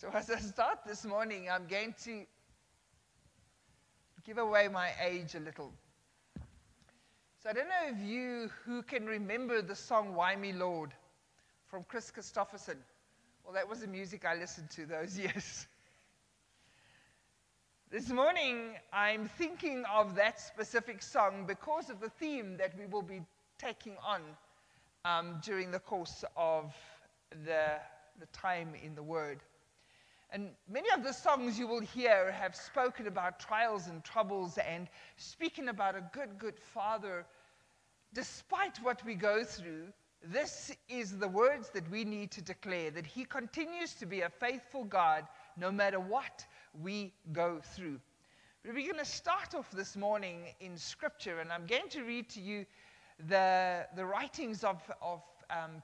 So as I start this morning, I'm going to give away my age a little. So I don't know if you who can remember the song Why Me Lord from Chris Christopherson. Well, that was the music I listened to those years. This morning, I'm thinking of that specific song because of the theme that we will be taking on during the course of the time in the Word. And many of the songs you will hear have spoken about trials and troubles and speaking about a good Father. Despite what we go through, this is the words that we need to declare, that He continues to be a faithful God no matter what we go through. But we're going to start off this morning in Scripture, and I'm going to read to you the writings of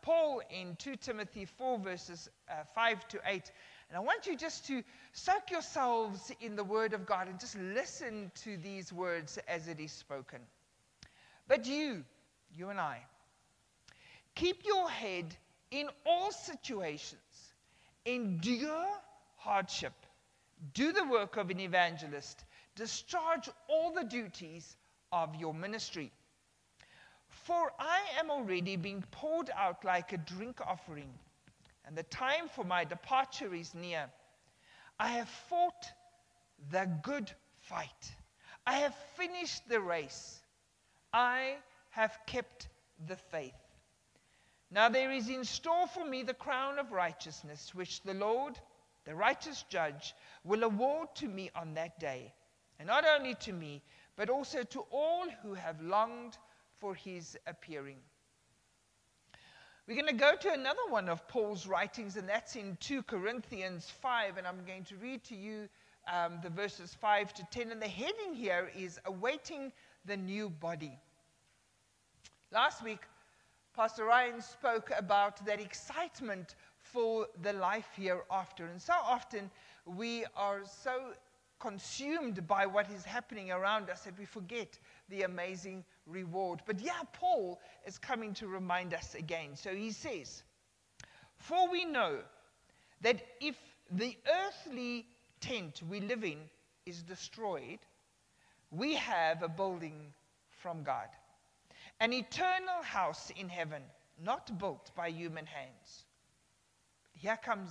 Paul in 2 Timothy 4, verses 5 to 8. And I want you just to soak yourselves in the Word of God and just listen to these words as it is spoken. But you and I, keep your head in all situations, endure hardship, do the work of an evangelist, discharge all the duties of your ministry. For I am already being poured out like a drink offering, and the time for my departure is near. I have fought the good fight. I have finished the race. I have kept the faith. Now there is in store for me the crown of righteousness, which the Lord, the righteous judge, will award to me on that day. And not only to me, but also to all who have longed for his appearing. We're going to go to another one of Paul's writings, and that's in 2 Corinthians 5, and I'm going to read to you the verses 5 to 10, and the heading here is Awaiting the New Body. Last week, Pastor Ryan spoke about that excitement for the life hereafter, and so often we are so consumed by what is happening around us that we forget the amazing reward. But Paul is coming to remind us again. So he says, for we know that if the earthly tent we live in is destroyed, we have a building from God, an eternal house in heaven, not built by human hands. Here comes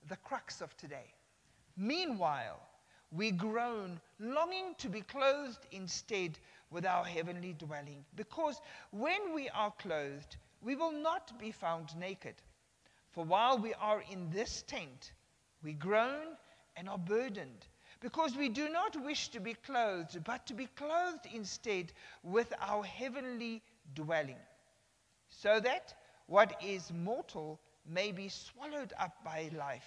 the crux of today. Meanwhile, we groan, longing to be clothed instead with our heavenly dwelling, because when we are clothed, we will not be found naked. For while we are in this tent, we groan and are burdened, because we do not wish to be clothed, but to be clothed instead with our heavenly dwelling, so that what is mortal may be swallowed up by life.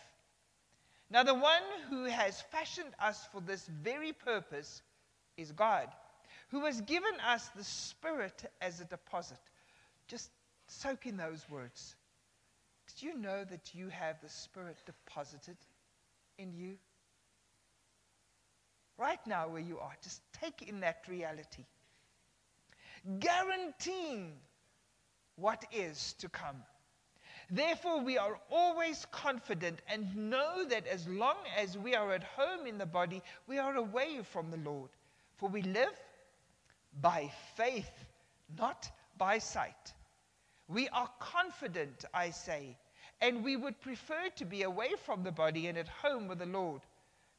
Now the one who has fashioned us for this very purpose is God, who has given us the Spirit as a deposit. Just soak in those words. Did you know that you have the Spirit deposited in you? Right now where you are, just take in that reality. Guaranteeing what is to come. Therefore, we are always confident and know that as long as we are at home in the body, we are away from the Lord. For we live by faith, not by sight. We are confident, I say, and we would prefer to be away from the body and at home with the Lord.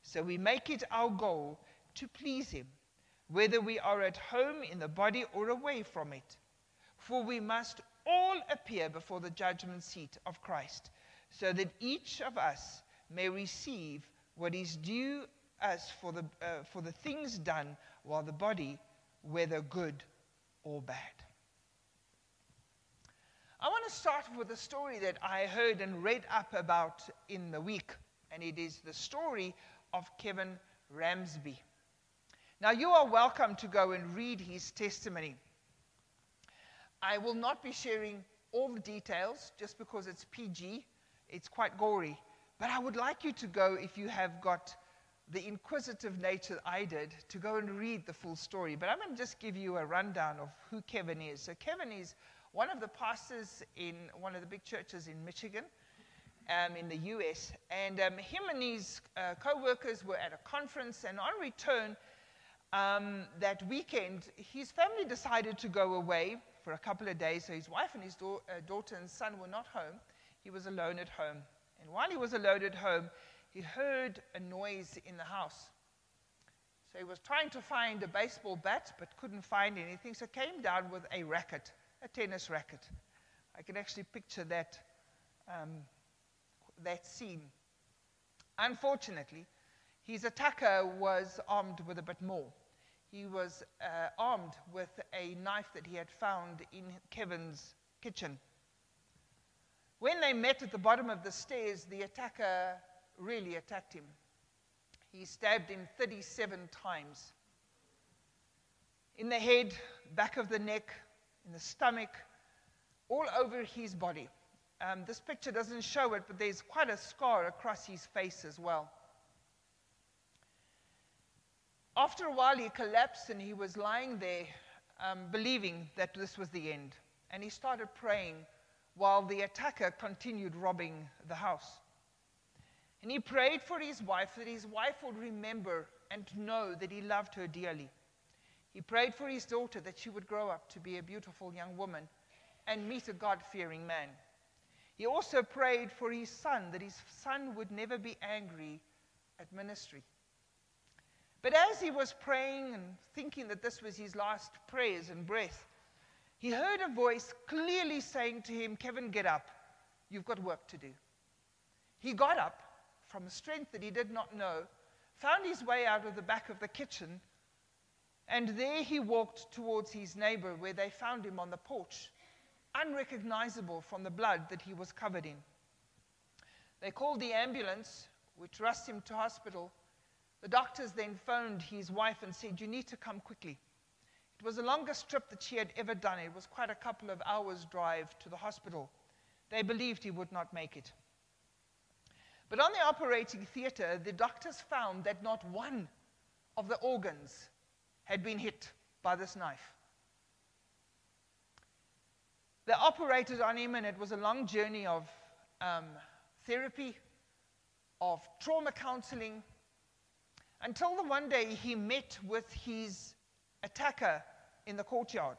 So we make it our goal to please Him, whether we are at home in the body or away from it. For we must all appear before the judgment seat of Christ, so that each of us may receive what is due us for the things done while the body, whether good or bad. I want to start with a story that I heard and read up about in the week, and it is the story of Kevin Ramsby. Now, you are welcome to go and read his testimony. I will not be sharing all the details just because it's PG. It's quite gory. But I would like you to go, if you have got the inquisitive nature I did, to go and read the full story. But I'm going to just give you a rundown of who Kevin is. So Kevin is one of the pastors in one of the big churches in Michigan. in the US. And him and his co-workers were at a conference, and on return that weekend, his family decided to go away for a couple of days. So his wife and his daughter and son were not home. He was alone at home. And while he was alone at home, he heard a noise in the house. So he was trying to find a baseball bat, but couldn't find anything, so came down with a racket, a tennis racket. I can actually picture that, that scene. Unfortunately, his attacker was armed with a bit more. He was armed with a knife that he had found in Kevin's kitchen. When they met at the bottom of the stairs, the attacker really attacked him. He stabbed him 37 times. In the head, back of the neck, in the stomach, all over his body. This picture doesn't show it, but there's quite a scar across his face as well. After a while, he collapsed and he was lying there believing that this was the end. And he started praying while the attacker continued robbing the house. And he prayed for his wife, that his wife would remember and know that he loved her dearly. He prayed for his daughter, that she would grow up to be a beautiful young woman and meet a God-fearing man. He also prayed for his son, that his son would never be angry at ministry. But as he was praying and thinking that this was his last prayers and breath, he heard a voice clearly saying to him, "Kevin, get up. You've got work to do." He got up from a strength that he did not know, found his way out of the back of the kitchen, and there he walked towards his neighbor, where they found him on the porch, unrecognizable from the blood that he was covered in. They called the ambulance, which rushed him to hospital. The doctors then phoned his wife and said, "You need to come quickly." It was the longest trip that she had ever done. It was quite a couple of hours' drive to the hospital. They believed he would not make it. But on the operating theater, the doctors found that not one of the organs had been hit by this knife. They operated on him, and it was a long journey of therapy, of trauma counseling, until the one day he met with his attacker in the courtyard.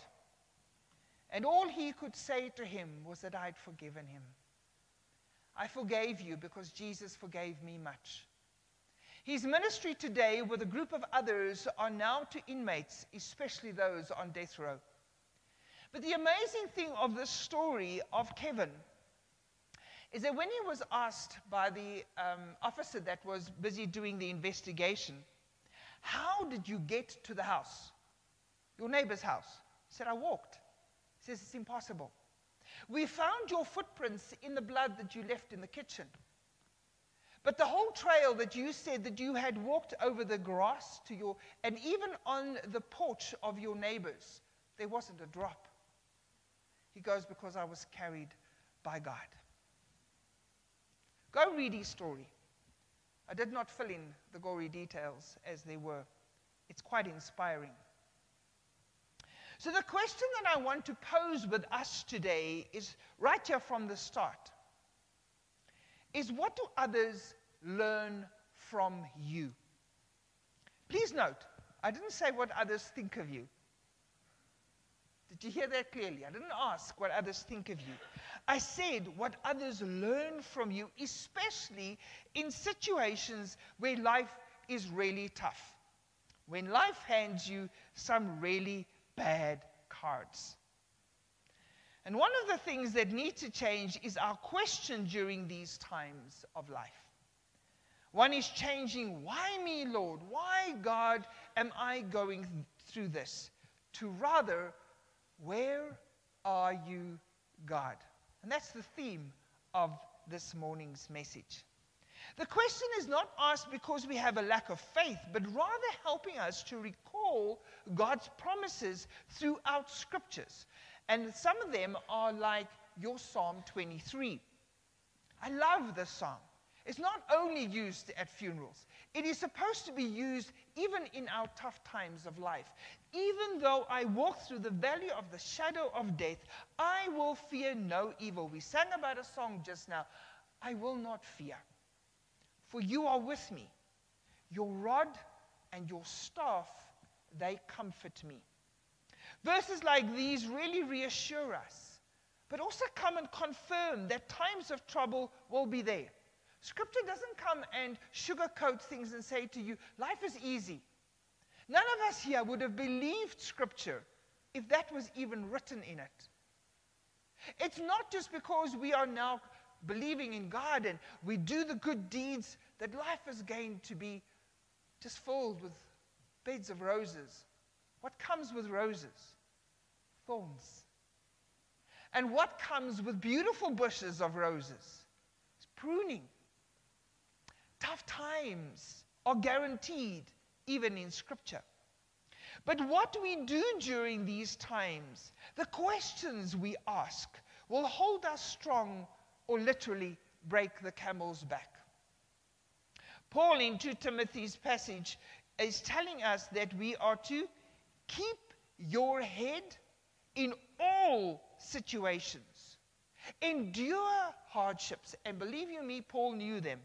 And all he could say to him was that I'd forgiven him. I forgave you because Jesus forgave me much. His ministry today with a group of others are now to inmates, especially those on death row. But the amazing thing of this story of Kevin is that when he was asked by the officer that was busy doing the investigation, "How did you get to the house, your neighbor's house?" He said, "I walked." He says, "It's impossible. We found your footprints in the blood that you left in the kitchen. But the whole trail that you said that you had walked over the grass to your, and even on the porch of your neighbors, there wasn't a drop." He goes, "Because I was carried by God." Go read his story. I did not fill in the gory details as they were. It's quite inspiring. So the question that I want to pose with us today is right here from the start. Is, what do others learn from you? Please note, I didn't say what others think of you. Did you hear that clearly? I didn't ask what others think of you. I said what others learn from you, especially in situations where life is really tough. When life hands you some really bad cards. And one of the things that need to change is our question during these times of life. One is changing, "Why me, Lord? Why, God, am I going through this?" to rather, "Where are you, God?" And that's the theme of this morning's message. The question is not asked because we have a lack of faith, but rather helping us to recall God's promises throughout scriptures. And some of them are like your Psalm 23. I love this song. It's not only used at funerals. It is supposed to be used even in our tough times of life. "Even though I walk through the valley of the shadow of death, I will fear no evil." We sang about a song just now. I will not fear, for you are with me. Your rod and your staff, they comfort me. Verses like these really reassure us, but also come and confirm that times of trouble will be there. Scripture doesn't come and sugarcoat things and say to you, life is easy. None of us here would have believed Scripture if that was even written in it. It's not just because we are now believing in God and we do the good deeds that life is going to be just filled with beds of roses. What comes with roses? Thorns. And what comes with beautiful bushes of roses? It's pruning. Tough times are guaranteed, even in Scripture. But what we do during these times, the questions we ask, will hold us strong or literally break the camel's back. Paul, in 2 Timothy's passage, is telling us that we are to keep your head in all situations. Endure hardships, and believe you me, Paul knew them.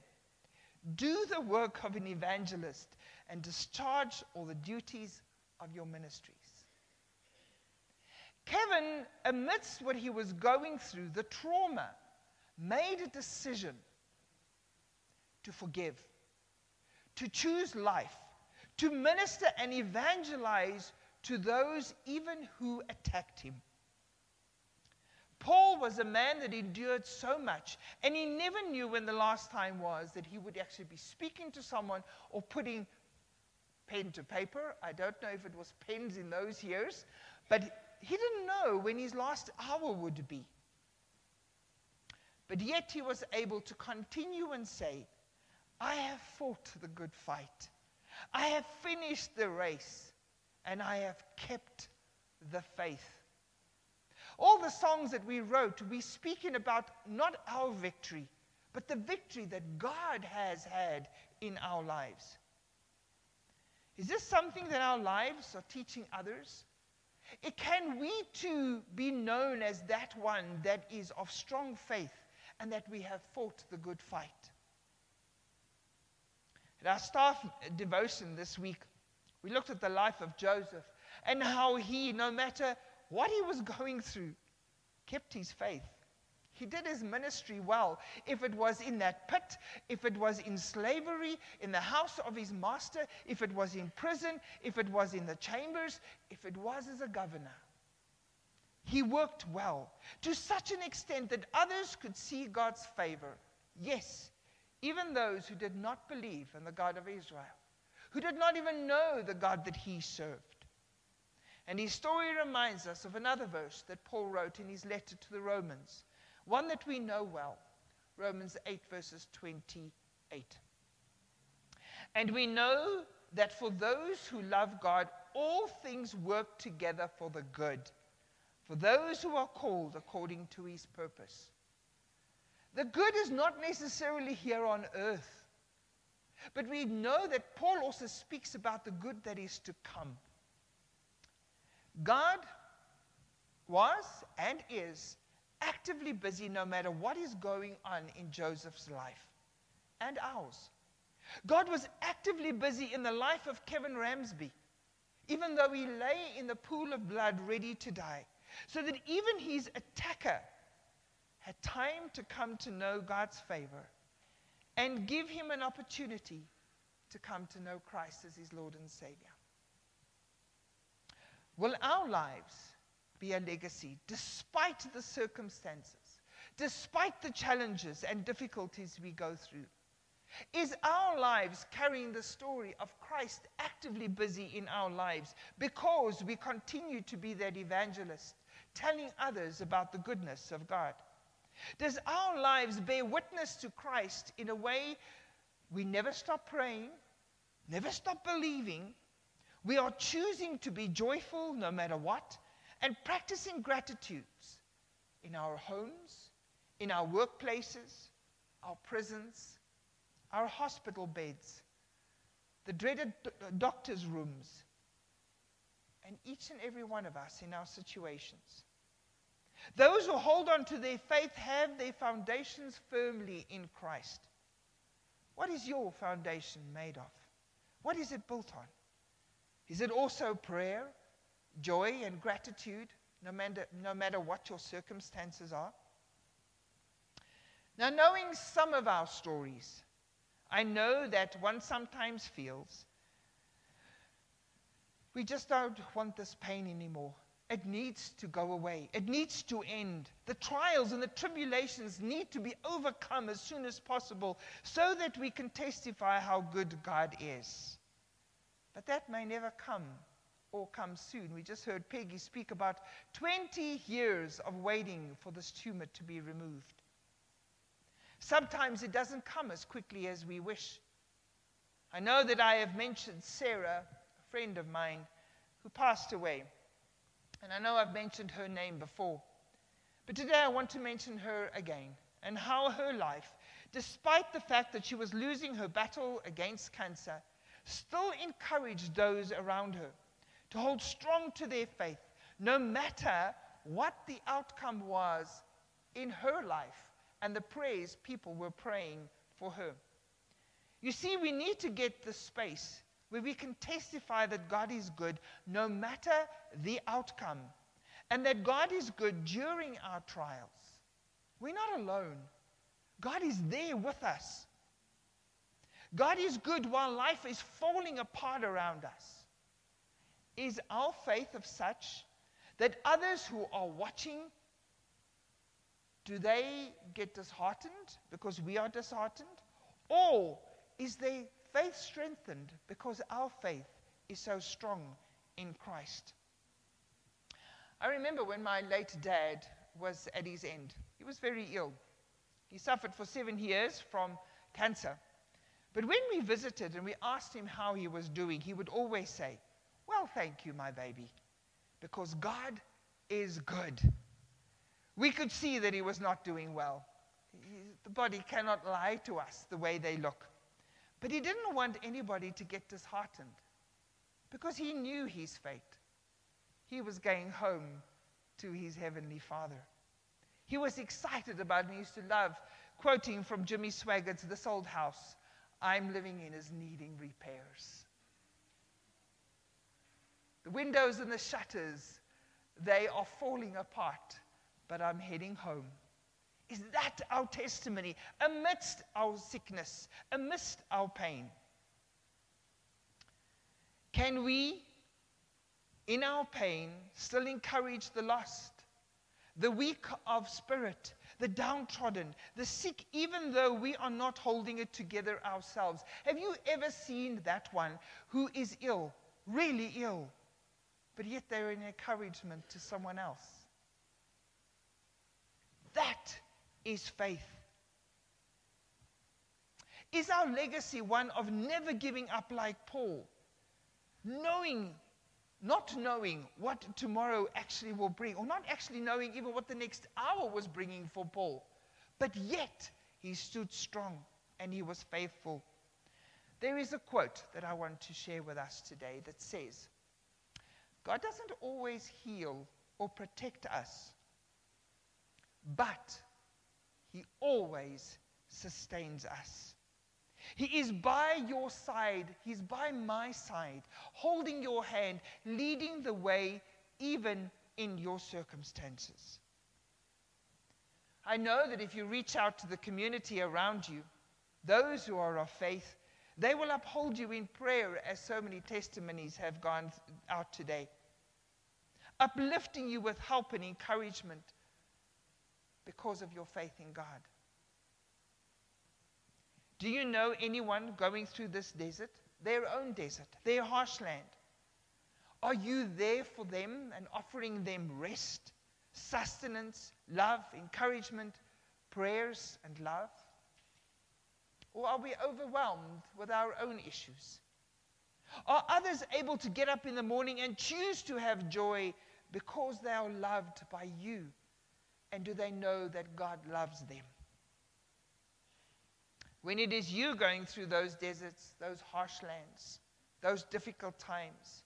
Do the work of an evangelist and discharge all the duties of your ministries. Kevin, amidst what he was going through, the trauma, made a decision to forgive, to choose life, to minister and evangelize to those even who attacked him. Paul was a man that endured so much, and he never knew when the last time was that he would actually be speaking to someone or putting pen to paper. I don't know if it was pens in those years, but he didn't know when his last hour would be. But yet he was able to continue and say, I have fought the good fight. I have finished the race, and I have kept the faith. All the songs that we wrote, we speaking about not our victory, but the victory that God has had in our lives. Is this something that our lives are teaching others? Can we too be known as that one that is of strong faith and that we have fought the good fight? At our staff devotion this week, we looked at the life of Joseph and how he, no matter what he was going through, kept his faith. He did his ministry well. If it was in that pit, if it was in slavery, in the house of his master, if it was in prison, if it was in the chambers, if it was as a governor. He worked well to such an extent that others could see God's favor. Yes, even those who did not believe in the God of Israel, who did not even know the God that he served. And his story reminds us of another verse that Paul wrote in his letter to the Romans, one that we know well, Romans 8 verses 28. And we know that for those who love God, all things work together for the good, for those who are called according to his purpose. The good is not necessarily here on earth, but we know that Paul also speaks about the good that is to come. God was and is actively busy no matter what is going on in Joseph's life and ours. God was actively busy in the life of Kevin Ramsby, even though he lay in the pool of blood ready to die, so that even his attacker had time to come to know God's favor and give him an opportunity to come to know Christ as his Lord and Savior. Will our lives be a legacy despite the circumstances, despite the challenges and difficulties we go through? Is our lives carrying the story of Christ actively busy in our lives because we continue to be that evangelist, telling others about the goodness of God? Does our lives bear witness to Christ in a way we never stop praying, never stop believing? We are choosing to be joyful no matter what, and practicing gratitudes in our homes, in our workplaces, our prisons, our hospital beds, the dreaded doctor's rooms, and each and every one of us in our situations. Those who hold on to their faith have their foundations firmly in Christ. What is your foundation made of? What is it built on? Is it also prayer, joy, and gratitude, no matter what your circumstances are? Now, knowing some of our stories, I know that one sometimes feels we just don't want this pain anymore. It needs to go away. It needs to end. The trials and the tribulations need to be overcome as soon as possible so that we can testify how good God is. But that may never come or come soon. We just heard Peggy speak about 20 years of waiting for this tumor to be removed. Sometimes it doesn't come as quickly as we wish. I know that I have mentioned Sarah, a friend of mine, who passed away. And I know I've mentioned her name before. But today I want to mention her again, and how her life, despite the fact that she was losing her battle against cancer, still encouraged those around her to hold strong to their faith, no matter what the outcome was in her life and the prayers people were praying for her. You see, we need to get the space where we can testify that God is good no matter the outcome, and that God is good during our trials. We're not alone. God is there with us. God is good while life is falling apart around us. Is our faith of such that others who are watching, do they get disheartened because we are disheartened? Or is their faith strengthened because our faith is so strong in Christ? I remember when my late dad was at his end. He was very ill. He suffered for 7 years from cancer. But when we visited and we asked him how he was doing, he would always say, "Well, thank you, my baby, because God is good." We could see that he was not doing well. The body cannot lie to us the way they look. But he didn't want anybody to get disheartened because he knew his fate. He was going home to his heavenly Father. He was excited about it. He used to love quoting from Jimmy Swaggart's "This Old House I'm living in is needing repairs. The windows and the shutters, they are falling apart, but I'm heading home." Is that our testimony amidst our sickness, amidst our pain? Can we, in our pain, still encourage the lost, the weak of spirit, the downtrodden, the sick, even though we are not holding it together ourselves? Have you ever seen that one who is ill, really ill, but yet they're an encouragement to someone else? That is faith. Is our legacy one of never giving up like Paul, not knowing what tomorrow actually will bring, or not actually knowing even what the next hour was bringing for Paul, but yet he stood strong and he was faithful? There is a quote that I want to share with us today that says, "God doesn't always heal or protect us, but He always sustains us. He is by your side. He's by my side, holding your hand, leading the way even in your circumstances." I know that if you reach out to the community around you, those who are of faith, they will uphold you in prayer, as so many testimonies have gone out today, uplifting you with help and encouragement because of your faith in God. Do you know anyone going through this desert, their own desert, their harsh land? Are you there for them and offering them rest, sustenance, love, encouragement, prayers, and love? Or are we overwhelmed with our own issues? Are others able to get up in the morning and choose to have joy because they are loved by you? And do they know that God loves them? When it is you going through those deserts, those harsh lands, those difficult times,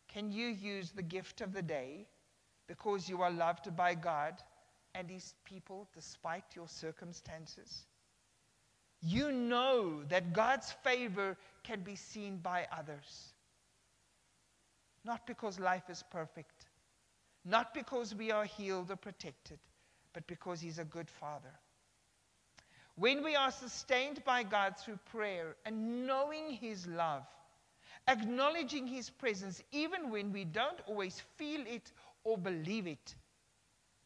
can you use the gift of the day because you are loved by God and His people despite your circumstances. You know that God's favor can be seen by others. Not because life is perfect, not because we are healed or protected, but because He's a good Father. When we are sustained by God through prayer and knowing His love, acknowledging His presence, even when we don't always feel it or believe it,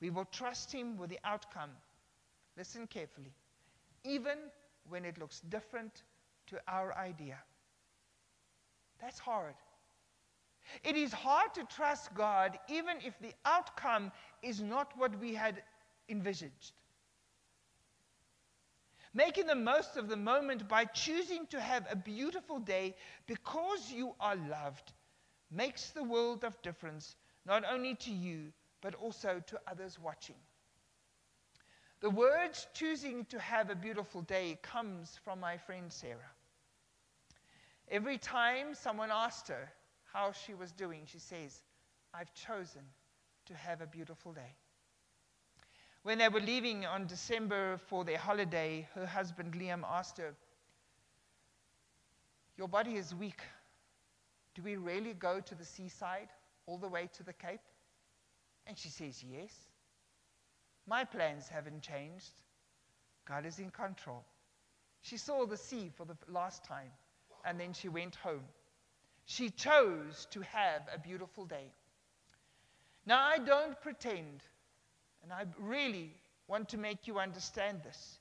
we will trust Him with the outcome. Listen carefully. Even when it looks different to our idea. That's hard. It is hard to trust God even if the outcome is not what we had envisaged. Making the most of the moment by choosing to have a beautiful day because you are loved makes the world of difference, not only to you, but also to others watching. The words choosing to have a beautiful day comes from my friend Sarah. Every time someone asked her how she was doing, she says, I've chosen to have a beautiful day. When they were leaving on December for their holiday, her husband Liam asked her, your body is weak. Do we really go to the seaside, all the way to the Cape? And she says, yes. My plans haven't changed. God is in control. She saw the sea for the last time, and then she went home. She chose to have a beautiful day. Now, I don't pretend, and I really want to make you understand this.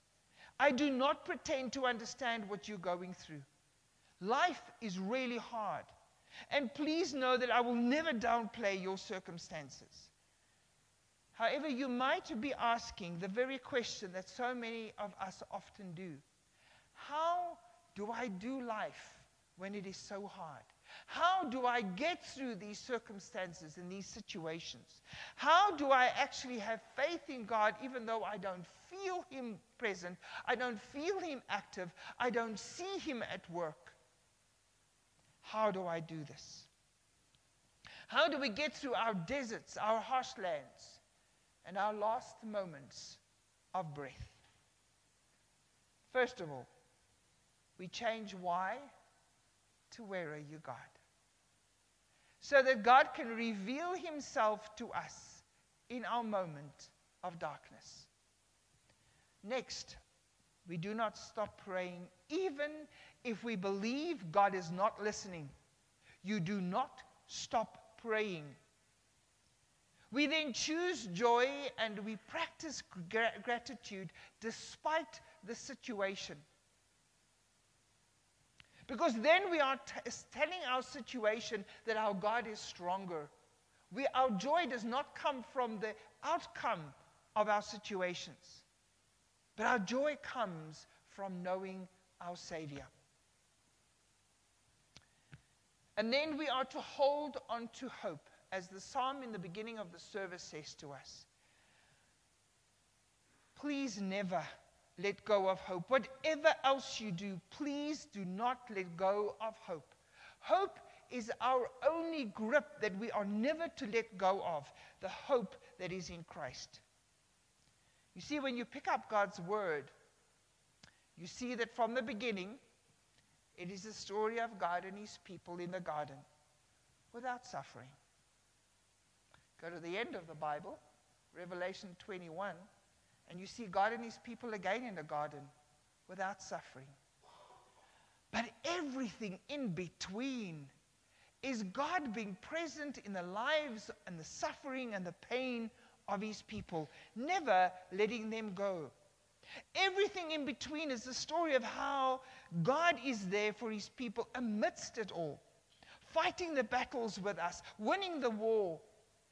I do not pretend to understand what you're going through. Life is really hard. And please know that I will never downplay your circumstances. However, you might be asking the very question that so many of us often do. How do I do life when it is so hard? How do I get through these circumstances and these situations? How do I actually have faith in God even though I don't feel Him present, I don't feel Him active, I don't see Him at work? How do I do this? How do we get through our deserts, our harsh lands, and our last moments of breath? First of all, we change why to where are you, God? So that God can reveal Himself to us in our moment of darkness. Next, we do not stop praying even if we believe God is not listening. You do not stop praying. We then choose joy and we practice gratitude despite the situation. Because then we are telling our situation that our God is stronger. Our joy does not come from the outcome of our situations, but our joy comes from knowing our Savior. And then we are to hold on to hope, as the psalm in the beginning of the service says to us. Please never let go of hope. Whatever else you do, please do not let go of hope. Hope is our only grip that we are never to let go of, the hope that is in Christ. You see, when you pick up God's word, you see that from the beginning, it is the story of God and His people in the garden without suffering. Go to the end of the Bible, Revelation 21, and you see God and His people again in the garden without suffering. But everything in between is God being present in the lives and the suffering and the pain of His people, never letting them go. Everything in between is the story of how God is there for His people amidst it all, fighting the battles with us, winning the war,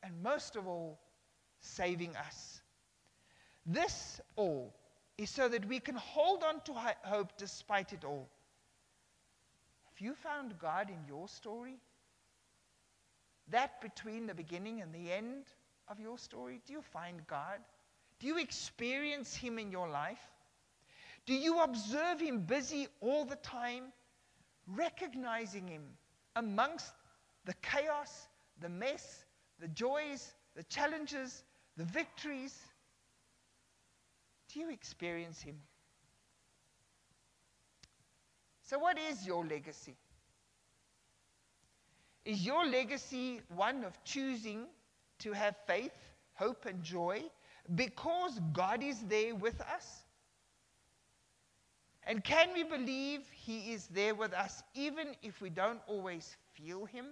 and most of all, saving us. This all is so that we can hold on to hope despite it all. Have you found God in your story? That between the beginning and the end of your story? Do you find God? Do you experience Him in your life? Do you observe Him busy all the time, recognizing Him amongst the chaos, the mess, the joys, the challenges, the victories? Do you experience him? So what is your legacy? Is your legacy one of choosing to have faith, hope, and joy because God is there with us? And can we believe he is there with us even if we don't always feel him?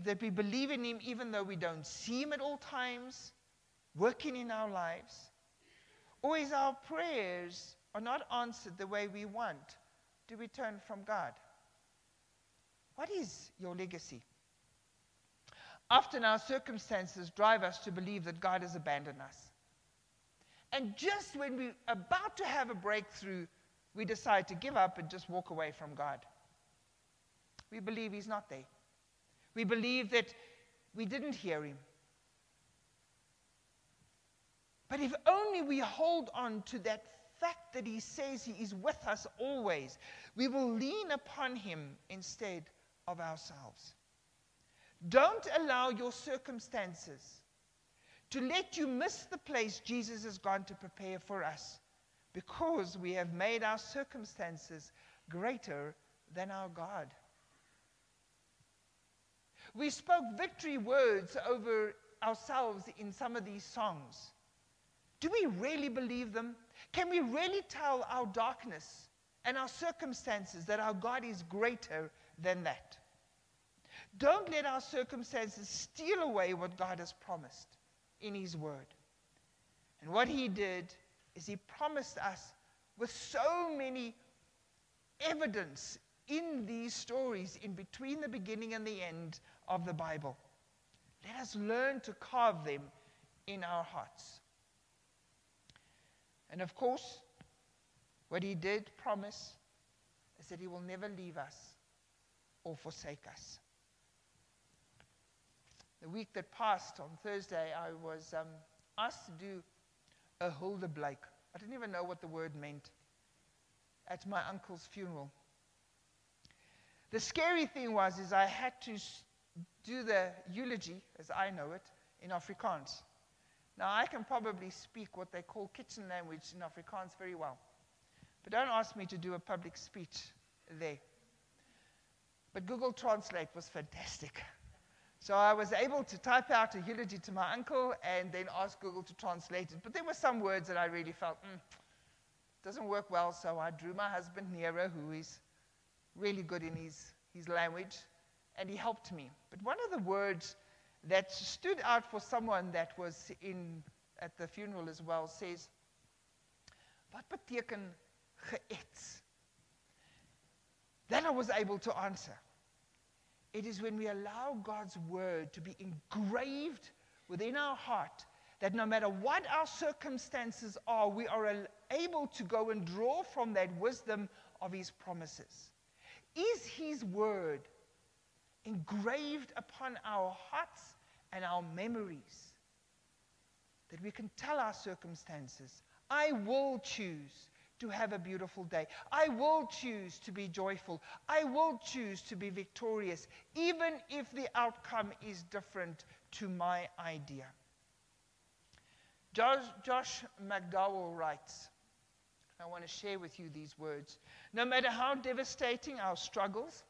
That we believe in him even though we don't see him at all times, working in our lives? Or is our prayers are not answered the way we want? Do we turn from God? What is your legacy? Often our circumstances drive us to believe that God has abandoned us. And just when we're about to have a breakthrough, we decide to give up and just walk away from God. We believe he's not there. We believe that we didn't hear him. But if only we hold on to that fact that he says he is with us always, we will lean upon him instead of ourselves. Don't allow your circumstances to let you miss the place Jesus has gone to prepare for us, because we have made our circumstances greater than our God. We spoke victory words over ourselves in some of these songs. Do we really believe them? Can we really tell our darkness and our circumstances that our God is greater than that? Don't let our circumstances steal away what God has promised in his word. And what he did is he promised us with so many evidence in these stories in between the beginning and the end of the Bible. Let us learn to carve them in our hearts. And of course, what he did promise is that he will never leave us or forsake us. The week that passed, on Thursday, I was asked to do a Hulde Blake. I didn't even know what the word meant, at my uncle's funeral. The scary thing was I had to do the eulogy, as I know it, in Afrikaans. Now, I can probably speak what they call kitchen language in Afrikaans very well. But don't ask me to do a public speech there. But Google Translate was fantastic. So I was able to type out a eulogy to my uncle and then ask Google to translate it. But there were some words that I really felt, doesn't work well. So I drew my husband Nero, who is really good in his language, and he helped me. But one of the words that stood out for someone that was at the funeral as well says, "Wat beteken geëts?" Then I was able to answer. It is when we allow God's word to be engraved within our heart, that no matter what our circumstances are, we are able to go and draw from that wisdom of his promises. Is his word engraved upon our hearts and our memories, that we can tell our circumstances, I will choose to have a beautiful day. I will choose to be joyful. I will choose to be victorious, even if the outcome is different to my idea. Josh McDowell writes, I want to share with you these words. No matter how devastating our struggles,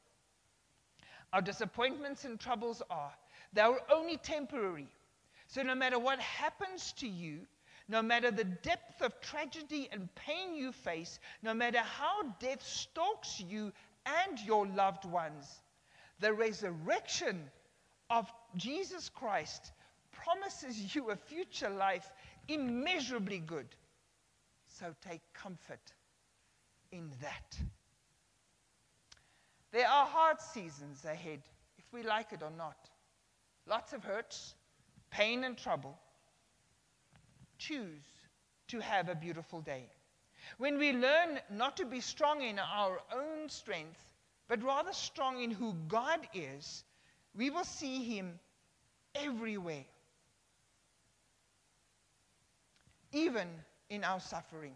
our disappointments and troubles are, they are only temporary. So no matter what happens to you, no matter the depth of tragedy and pain you face, no matter how death stalks you and your loved ones, the resurrection of Jesus Christ promises you a future life immeasurably good. So take comfort in that. There are hard seasons ahead, if we like it or not. Lots of hurts, pain and trouble. Choose to have a beautiful day. When we learn not to be strong in our own strength, but rather strong in who God is, we will see him everywhere, even in our suffering.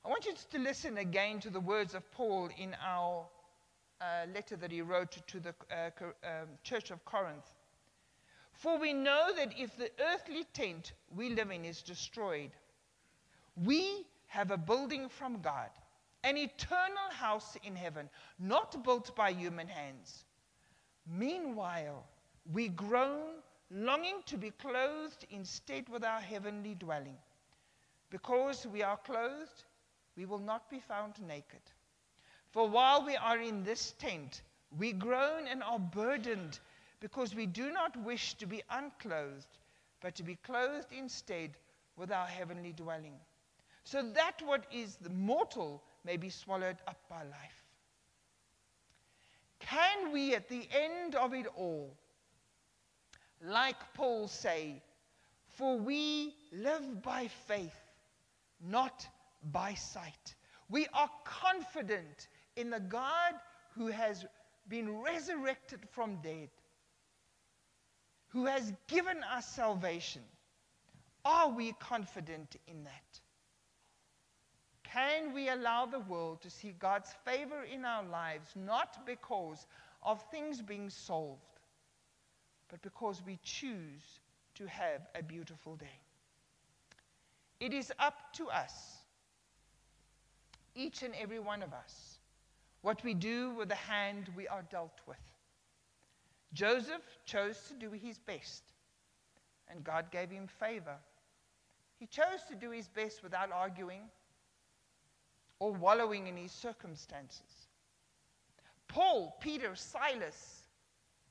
I want you to listen again to the words of Paul in our letter that he wrote to the church of Corinth. For we know that if the earthly tent we live in is destroyed, we have a building from God, an eternal house in heaven, not built by human hands. Meanwhile, we groan, longing to be clothed instead with our heavenly dwelling. Because we are clothed, we will not be found naked. For while we are in this tent, we groan and are burdened, because we do not wish to be unclothed, but to be clothed instead with our heavenly dwelling, so that what is mortal may be swallowed up by life. Can we at the end of it all, like Paul, say, for we live by faith, not by sight? We are confident in the God who has been resurrected from dead, who has given us salvation. Are we confident in that? Can we allow the world to see God's favor in our lives, not because of things being solved, but because we choose to have a beautiful day? It is up to us, each and every one of us, what we do with the hand we are dealt with. Joseph chose to do his best, and God gave him favor. He chose to do his best without arguing or wallowing in his circumstances. Paul, Peter, Silas,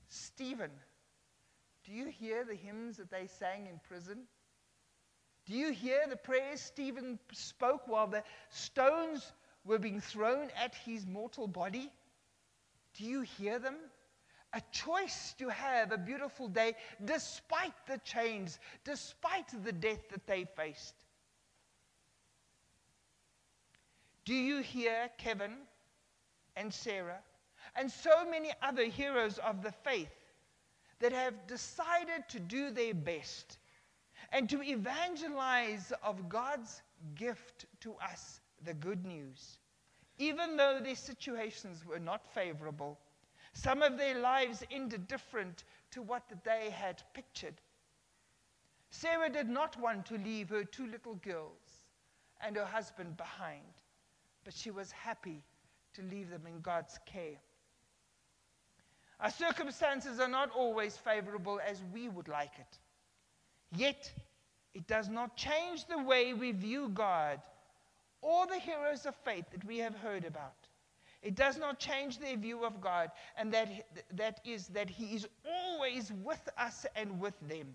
Stephen, do you hear the hymns that they sang in prison? Do you hear the prayers Stephen spoke while the stones were being thrown at his mortal body? Do you hear them? A choice to have a beautiful day despite the chains, despite the death that they faced. Do you hear Kevin and Sarah and so many other heroes of the faith that have decided to do their best and to evangelize of God's gift to us, the good news, even though their situations were not favorable? Some of their lives ended different to what they had pictured. Sarah did not want to leave her 2 little girls and her husband behind, but she was happy to leave them in God's care. Our circumstances are not always favorable as we would like it. Yet, it does not change the way we view God or the heroes of faith that we have heard about. It does not change their view of God, and that is that He is always with us and with them.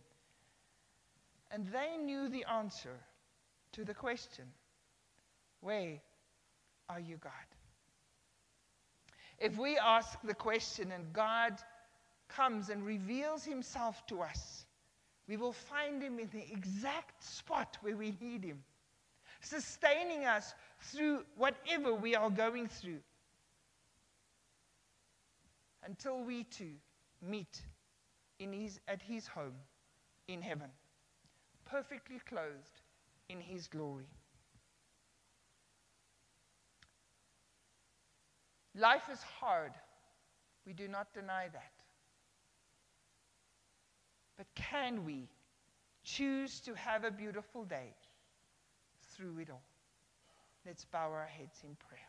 And they knew the answer to the question, where are you, God? If we ask the question and God comes and reveals Himself to us, we will find Him in the exact spot where we need Him, sustaining us through whatever we are going through, until we too meet at His home in heaven, perfectly clothed in His glory. Life is hard. We do not deny that. But can we choose to have a beautiful day through it all? Let's bow our heads in prayer.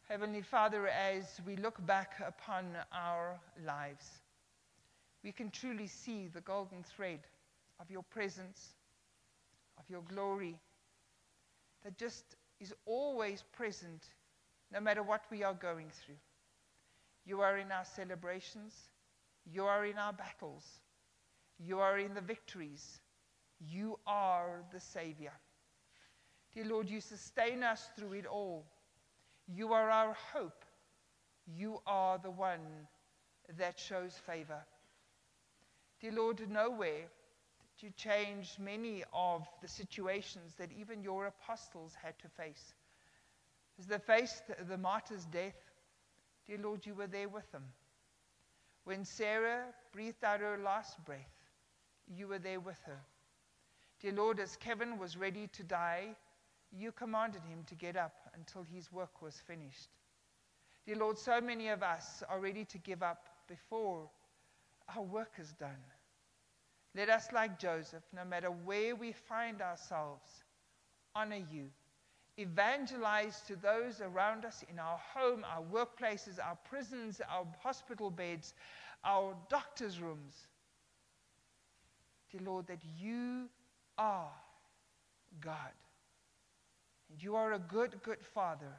Heavenly Father, as we look back upon our lives, we can truly see the golden thread of your presence, of your glory, that just is always present no matter what we are going through. You are in our celebrations. You are in our battles. You are in the victories. You are the Savior. Dear Lord, you sustain us through it all. You are our hope. You are the one that shows favor. Dear Lord, nowhere did you change many of the situations that even your apostles had to face. As they faced the martyr's death, dear Lord, you were there with them. When Sarah breathed out her last breath, you were there with her. Dear Lord, as Kevin was ready to die, you commanded him to get up until his work was finished. Dear Lord, so many of us are ready to give up before our work is done. Let us, like Joseph, no matter where we find ourselves, honor you. Evangelize to those around us in our home, our workplaces, our prisons, our hospital beds, our doctor's rooms. Dear Lord, that you are God. And you are a good, good Father,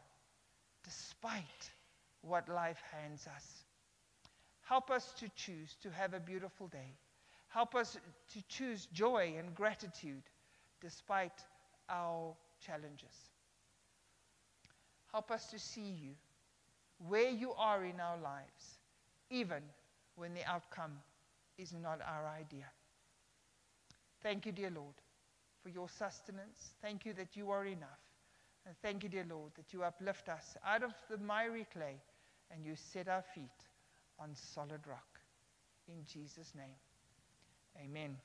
despite what life hands us. Help us to choose to have a beautiful day. Help us to choose joy and gratitude despite our challenges. Help us to see you where you are in our lives, even when the outcome is not our idea. Thank you, dear Lord, for your sustenance. Thank you that you are enough. And thank you, dear Lord, that you uplift us out of the miry clay and you set our feet on solid rock. In Jesus' name, amen.